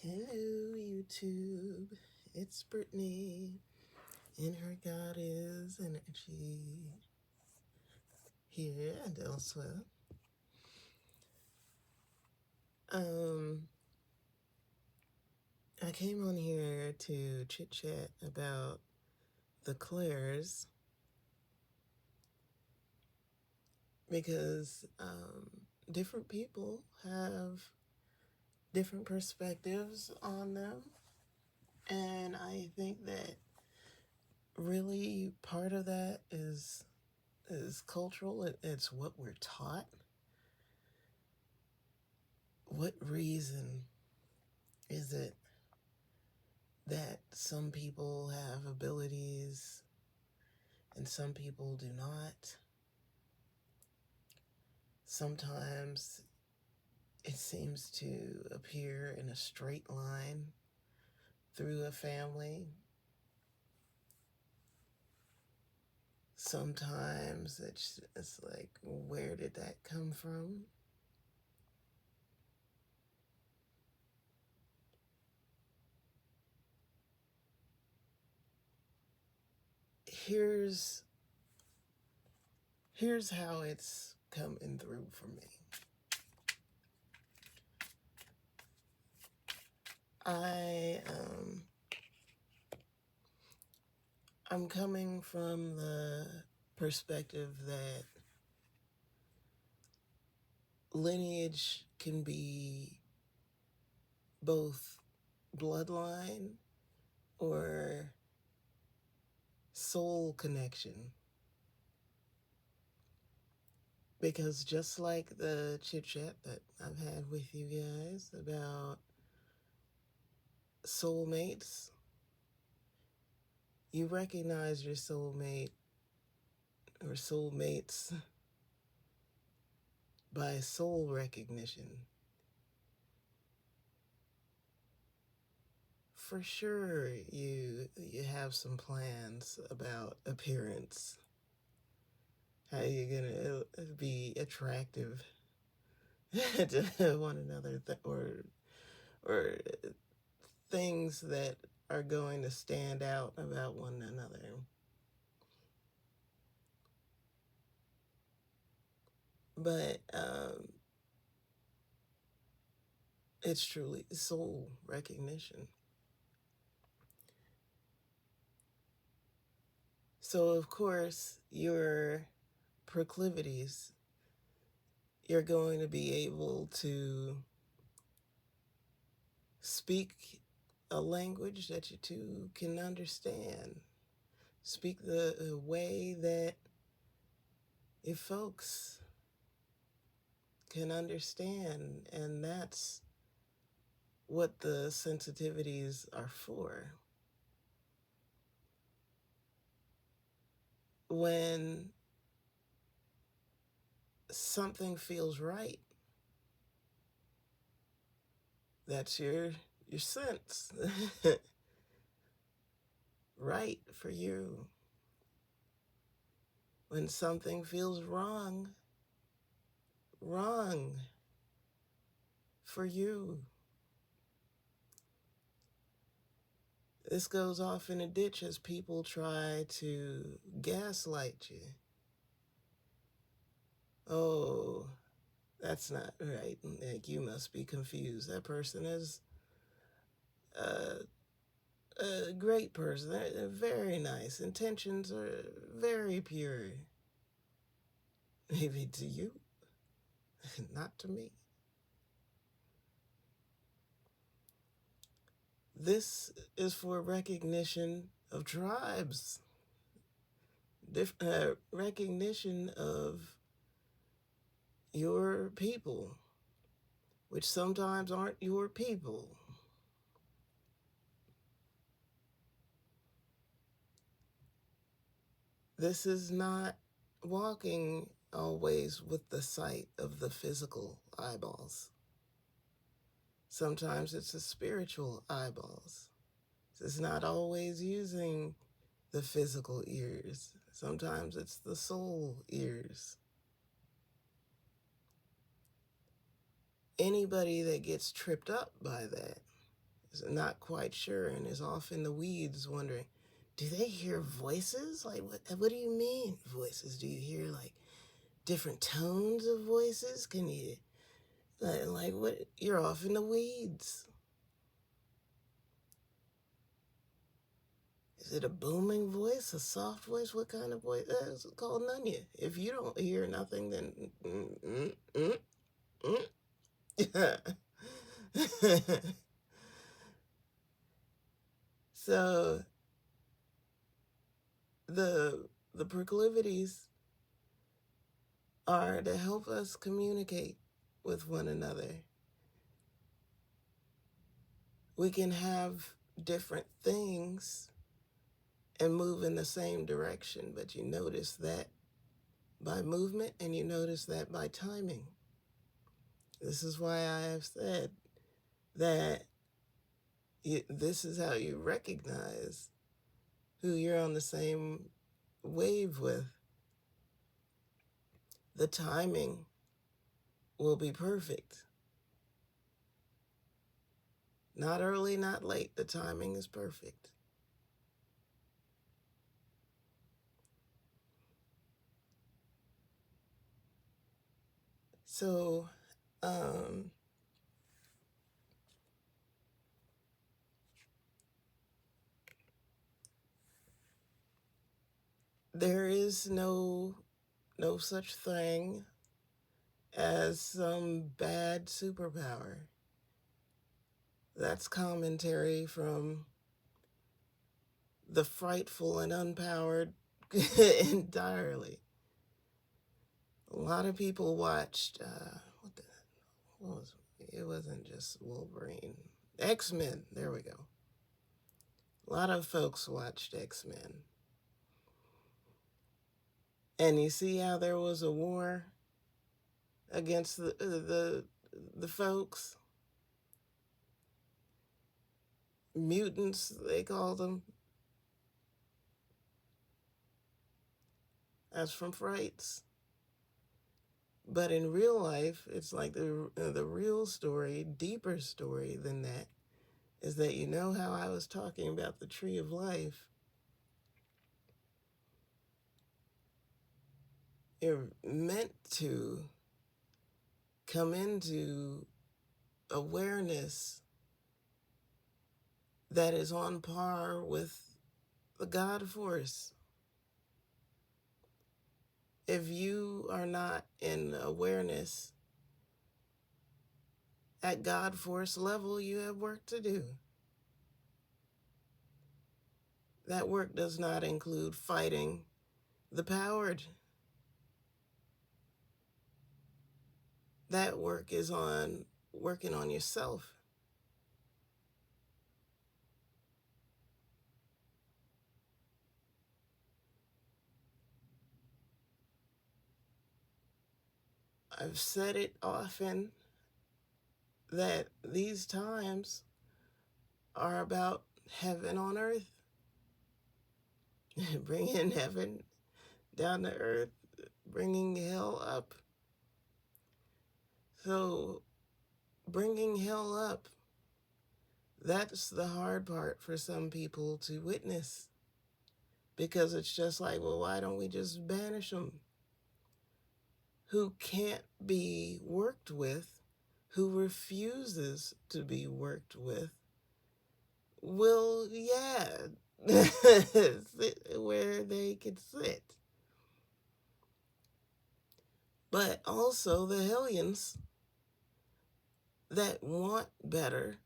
Hello, YouTube. It's Brittany in her goddess energy here and elsewhere. I came on here to chit chat about the Claires because different people have different perspectives on them, and I think that really part of that is cultural. It's what we're taught. What reason is it that some people have abilities and some people do not? Sometimes it seems to appear in a straight line through a family. Sometimes it's like, where did that come from? Here's how it's coming through for me. I'm coming from the perspective that lineage can be both bloodline or soul connection. Because just like the chit chat that I've had with you guys about soulmates, you recognize your soulmate or soulmates by soul recognition. For sure, you have some plans about appearance, how you're gonna be attractive to one another, or things that are going to stand out about one another. But it's truly soul recognition. So, of course, your proclivities, you're going to be able to speak a language that you two can understand. Speak the way that your folks can understand. And that's what the sensitivities are for. When something feels right, that's your sense. Right for you. When something feels wrong for you. This goes off in a ditch as people try to gaslight you. Oh, that's not right. Like, you must be confused. That person is a great person. They're very nice. Intentions are very pure. Maybe to you, not to me. This is for recognition of tribes, recognition of your people, which sometimes aren't your people. This is not walking always with the sight of the physical eyeballs. Sometimes it's the spiritual eyeballs. It's not always using the physical ears. Sometimes it's the soul ears. Anybody that gets tripped up by that is not quite sure and is off in the weeds wondering, do they hear voices? Like, what do you mean voices? Do you hear like different tones of voices? Can you, like what? You're off in the weeds. Is it a booming voice, a soft voice? What kind of voice? It's called none yet. If you don't hear nothing, then so the proclivities are to help us communicate with one another. We can have different things and move in the same direction, but you notice that by movement and you notice that by timing. This is why I have said that this is how you recognize who you're on the same wave with. The timing will be perfect. Not early, not late. The timing is perfect. So, there is no such thing as some bad superpower. That's commentary from the frightful and unpowered entirely. A lot of people watched what was it? Wasn't just Wolverine. X-Men. There we go. A lot of folks watched X-Men. And you see how there was a war against the folks, mutants they called them. That's from Frights. But in real life, it's like the real story, deeper story than that, is that you know how I was talking about the tree of life. You're meant to come into awareness that is on par with the God force. If you are not in awareness at God force level, you have work to do. That work does not include fighting the powered. That work is on working on yourself. I've said it often that these times are about heaven on earth, bringing heaven down to earth, bringing hell up. So, bringing hell up, that's the hard part for some people to witness, because it's just like, well, why don't we just banish them? Who can't be worked with, who refuses to be worked with, will, sit where they can sit. But also the hellions that want better,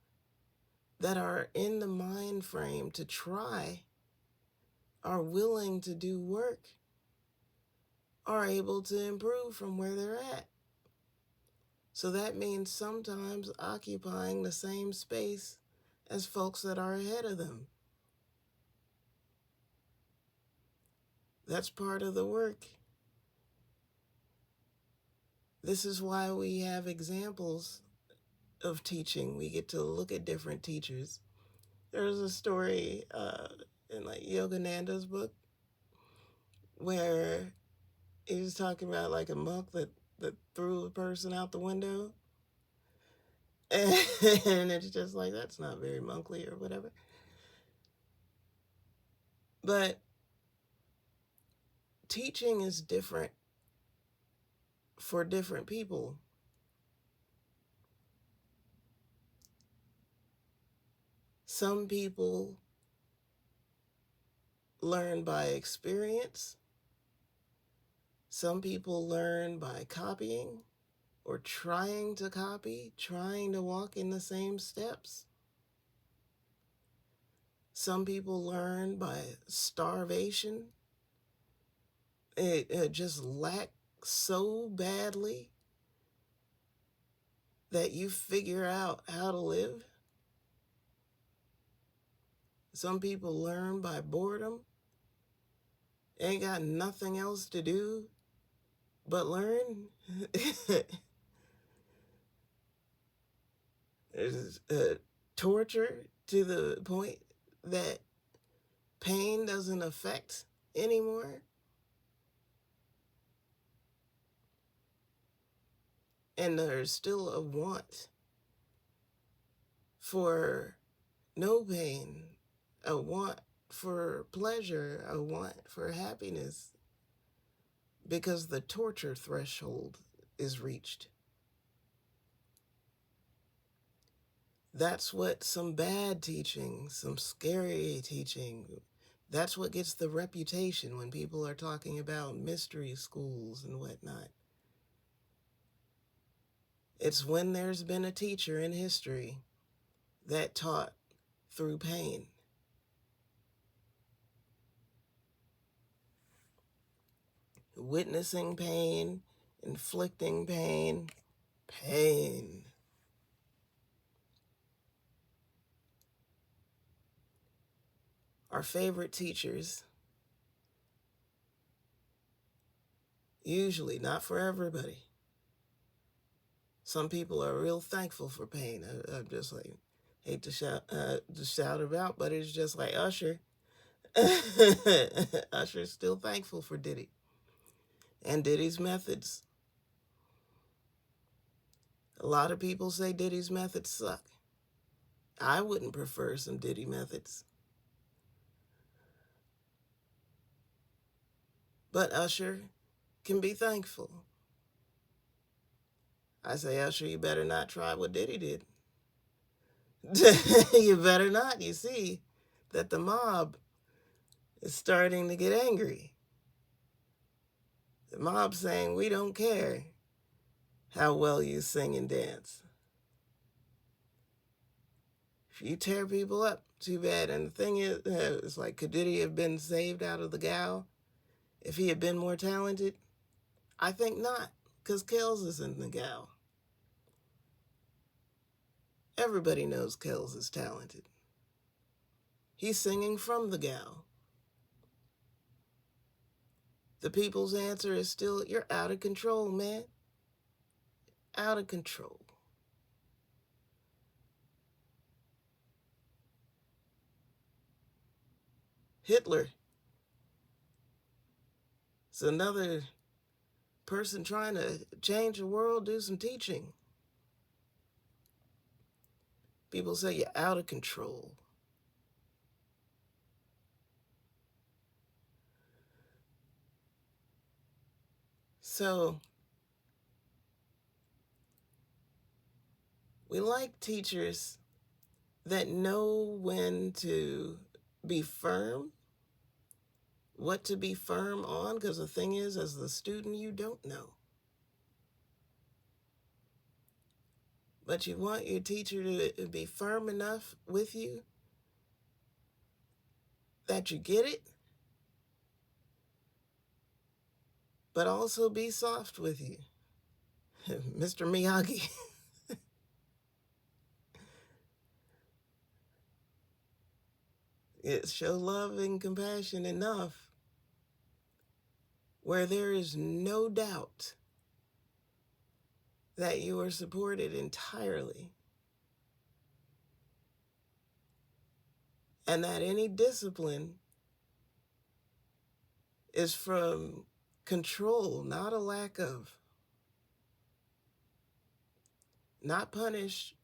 that are in the mind frame to try, are willing to do work, are able to improve from where they're at. So that means sometimes occupying the same space as folks that are ahead of them. That's part of the work. This is why we have examples of teaching. We get to look at different teachers. There's a story in like Yogananda's book where he was talking about like a monk that threw a person out the window. And it's just like, that's not very monkly or whatever. But teaching is different for different people. Some people learn by experience. Some people learn by copying or trying to copy, trying to walk in the same steps. Some people learn by starvation. It just lack so badly that you figure out how to live. Some people learn by boredom. Ain't got nothing else to do but learn. There's torture to the point that pain doesn't affect anymore. And there's still a want for no pain, a want for pleasure, a want for happiness, because the torture threshold is reached. That's what some bad teaching, some scary teaching, that's what gets the reputation when people are talking about mystery schools and whatnot. It's when there's been a teacher in history that taught through pain. Witnessing pain, inflicting pain, pain. Our favorite teachers, usually not for everybody. Some people are real thankful for pain. I'm just like, hate to shout about, but it's just like Usher. Usher's still thankful for Diddy and Diddy's methods. A lot of people say Diddy's methods suck. I wouldn't prefer some Diddy methods. But Usher can be thankful. I say, Usher, you better not try what Diddy did. You better not. You see that the mob is starting to get angry. The mob saying, we don't care how well you sing and dance. If you tear people up, too bad. And the thing is, it's like, could Diddy have been saved out of the gal if he had been more talented? I think not, because Kells is in the gal. Everybody knows Kells is talented. He's singing from the gal. The people's answer is still, you're out of control, man. Out of control. Hitler is another person trying to change the world, do some teaching. People say you're out of control. So we like teachers that know when to be firm, what to be firm on, because the thing is, as the student, you don't know. But you want your teacher to be firm enough with you that you get it, but also be soft with you. Mr.Miagi. Show love and compassion enough where there is no doubt that you are supported entirely, and that any discipline is from control, not a lack of. Not punish,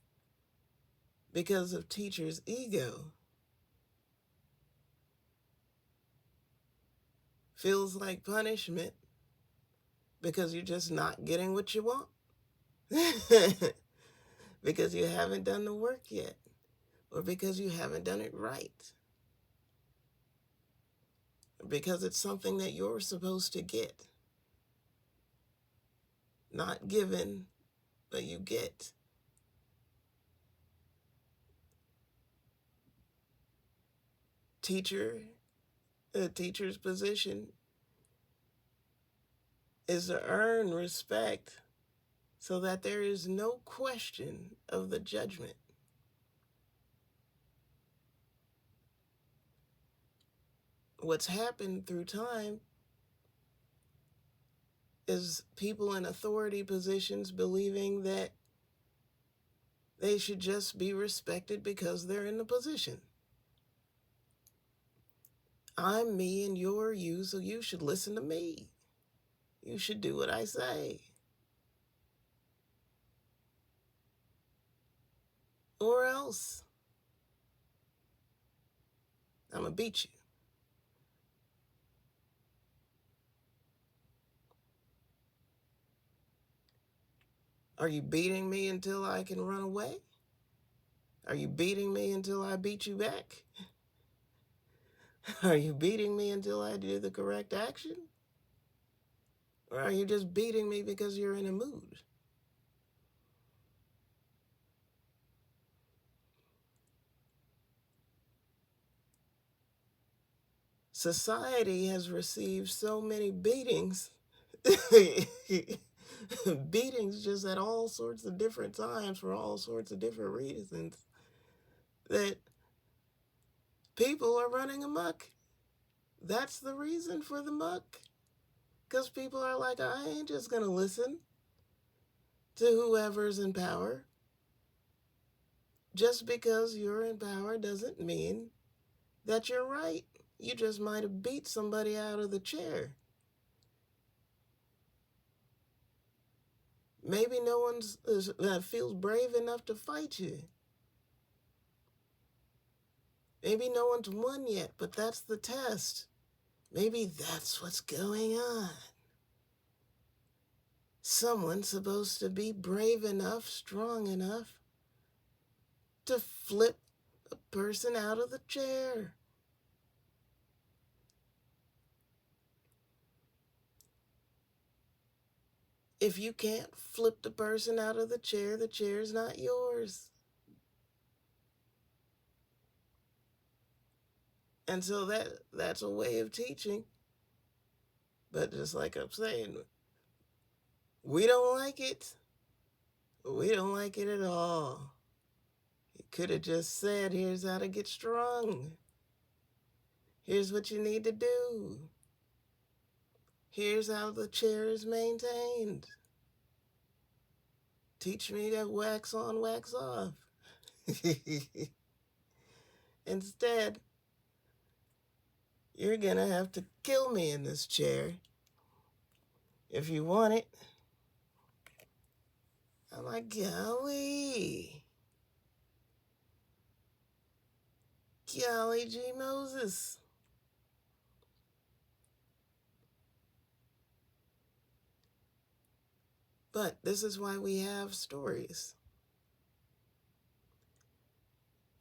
because of teacher's ego. Feels like punishment because you're just not getting what you want. Because you haven't done the work yet, or because you haven't done it right, because it's something that you're supposed to get. Not given, but you get. A teacher's position is to earn respect so that there is no question of the judgment. What's happened through time is people in authority positions believing that they should just be respected because they're in the position. I'm me and you're you, so you should listen to me. You should do what I say. Or else I'm going to beat you. Are you beating me until I can run away? Are you beating me until I beat you back? Are you beating me until I do the correct action? Or are you just beating me because you're in a mood? Society has received so many beatings, beatings just at all sorts of different times for all sorts of different reasons, that people are running amok. That's the reason for the muck. Because people are like, I ain't just going to listen to whoever's in power. Just because you're in power doesn't mean that you're right. You just might have beat somebody out of the chair. Maybe no one's feels brave enough to fight you. Maybe no one's won yet, but that's the test. Maybe that's what's going on. Someone's supposed to be brave enough, strong enough to flip a person out of the chair. If you can't flip the person out of the chair's not yours. And so that's a way of teaching. But just like I'm saying, we don't like it. We don't like it at all. You could have just said, here's how to get strong. Here's what you need to do. Here's how the chair is maintained. Teach me that wax on, wax off. Instead, you're going to have to kill me in this chair if you want it. I'm like, golly. Golly gee Moses. But this is why we have stories.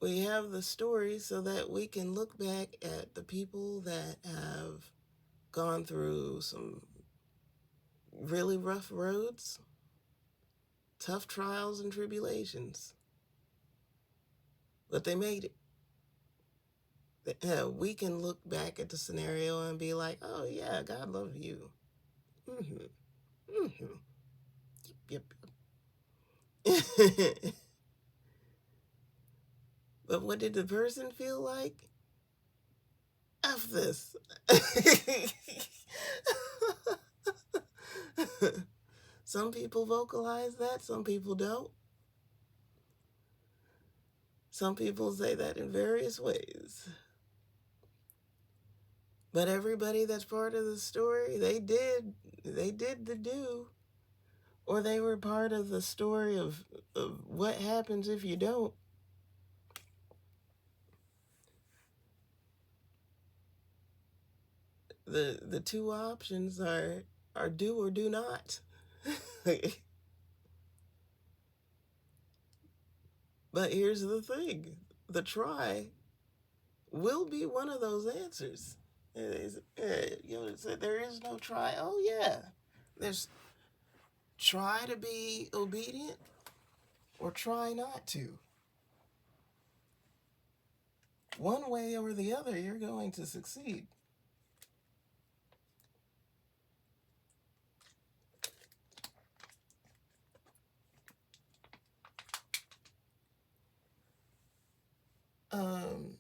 We have the stories so that we can look back at the people that have gone through some really rough roads, tough trials and tribulations. But they made it. We can look back at the scenario and be like, oh yeah, God loves you. Mm-hmm. Mm-hmm. Yep, yep. But what did the person feel like? F this. Some people vocalize that, some people don't. Some people say that in various ways. But everybody that's part of the story, they did the do. Or they were part of the story of what happens if you don't. The two options are do or do not. But here's the thing: the try will be one of those answers. There is no try. Oh yeah, there's try to be obedient or try not to. One way or the other, you're going to succeed. Um,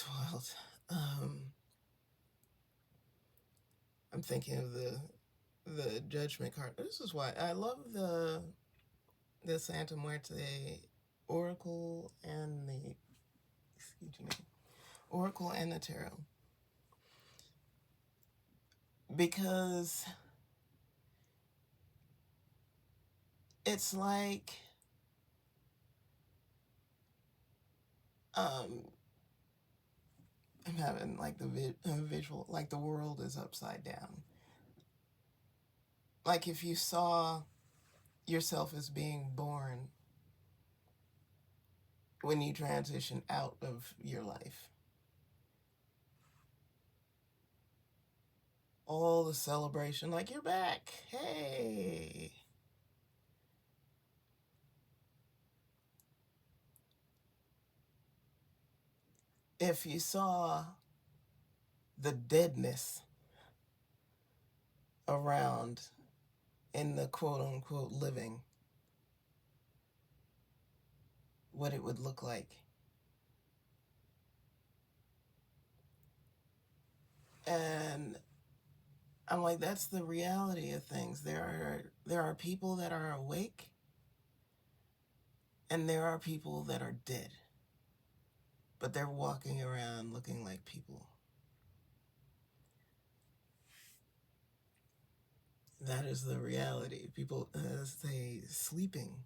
well, um, I'm thinking of the judgment card. This is why I love the Santa Muerte Oracle and the excuse me Oracle and the Tarot, because it's like um, I'm having like visual, like the world is upside down. Like if you saw yourself as being born when you transition out of your life, all the celebration, like you're back, hey. If you saw the deadness around in the quote unquote living, what it would look like. And I'm like, that's the reality of things. There are people that are awake and there are people that are dead. But they're walking around looking like people. That is the reality. People say sleeping.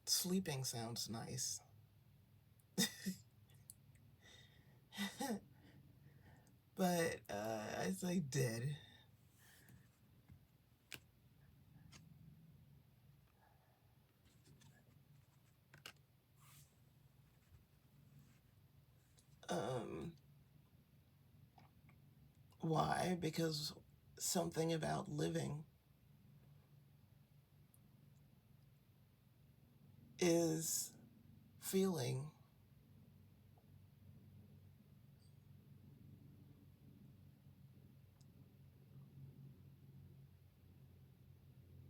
Sleeping sounds nice. But I say dead. Um, why? Because something about living is feeling,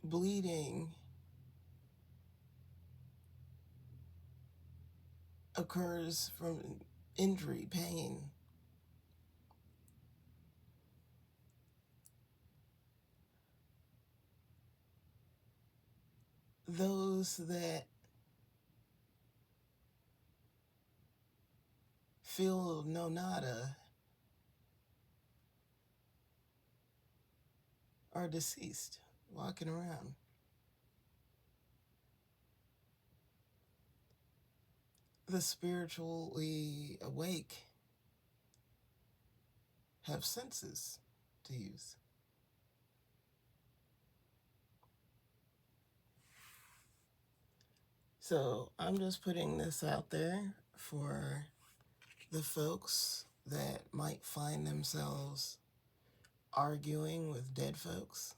bleeding occurs from injury, pain. Those that feel no nada are deceased, walking around. The spiritually awake have senses to use. So I'm just putting this out there for the folks that might find themselves arguing with dead folks.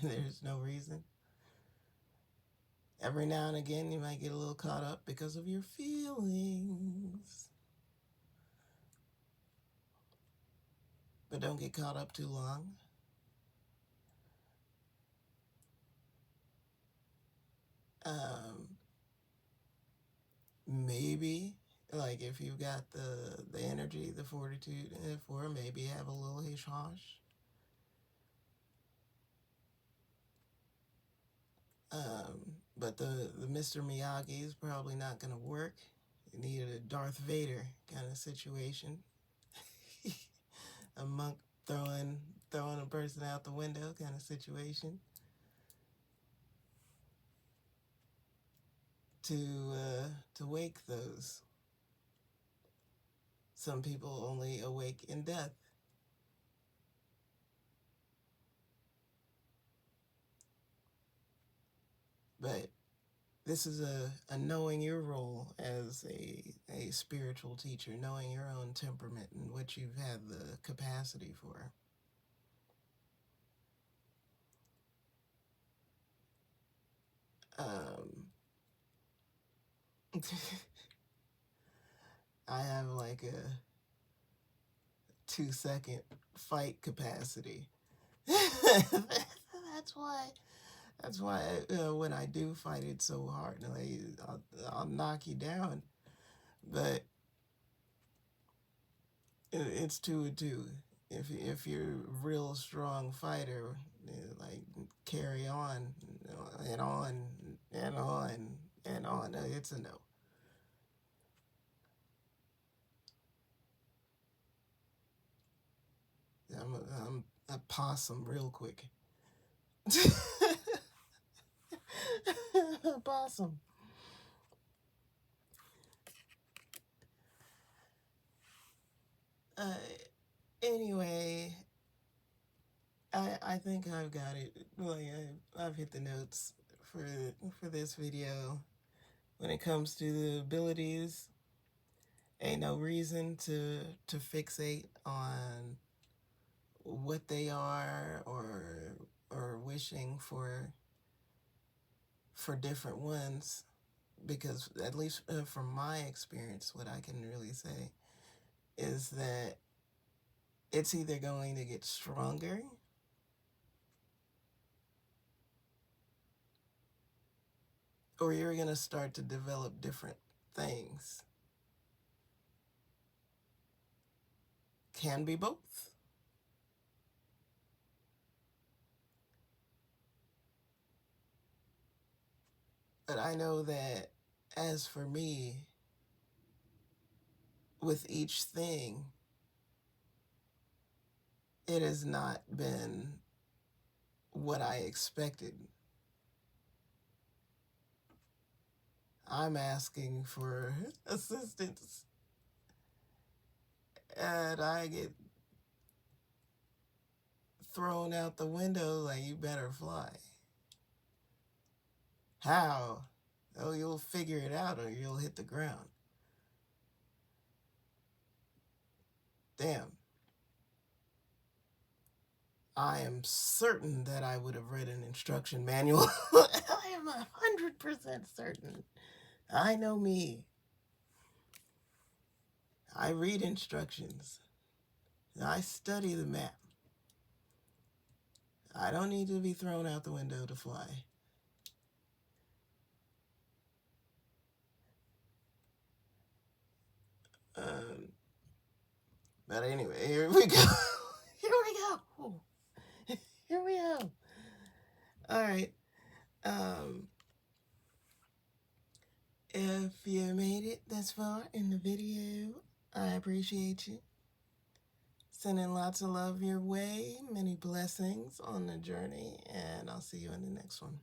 There's no reason. Every now and again, you might get a little caught up because of your feelings. But don't get caught up too long. Um, maybe, like if you've got the energy, the fortitude for maybe have a little hish hosh. But the Mr.Miagi is probably not going to work. You need a Darth Vader kind of situation. A monk throwing throwing a person out the window kind of situation, to wake those. Some people only awake in death. But this is a knowing your role as a spiritual teacher, knowing your own temperament and what you've had the capacity for. Um, I have like a 2-second fight capacity. That's why. That's why when I do fight, it's so hard. Like, I'll knock you down, but it's 2-2. If you're a real strong fighter, like carry on and on and on and on. It's a no. I'm a possum real quick. A possum. Uh, anyway, I think I've got it. Like I've hit the notes for for this video. When it comes to the abilities, ain't no reason to fixate on what they are or wishing for different ones, because at least from my experience, what I can really say is that it's either going to get stronger or you're going to start to develop different things. Can be both. But I know that as for me, with each thing, it has not been what I expected. I'm asking for assistance and I get thrown out the window like, you better fly. How? Oh, you'll figure it out or you'll hit the ground. Damn. I am certain that I would have read an instruction manual. I am 100% certain. I know me. I read instructions. I study the map. I don't need to be thrown out the window to fly. Um, but anyway, here we go. Here we go. Here we go. All right. If you made it this far in the video, I appreciate you. Sending lots of love your way, many blessings on the journey, and I'll see you in the next one.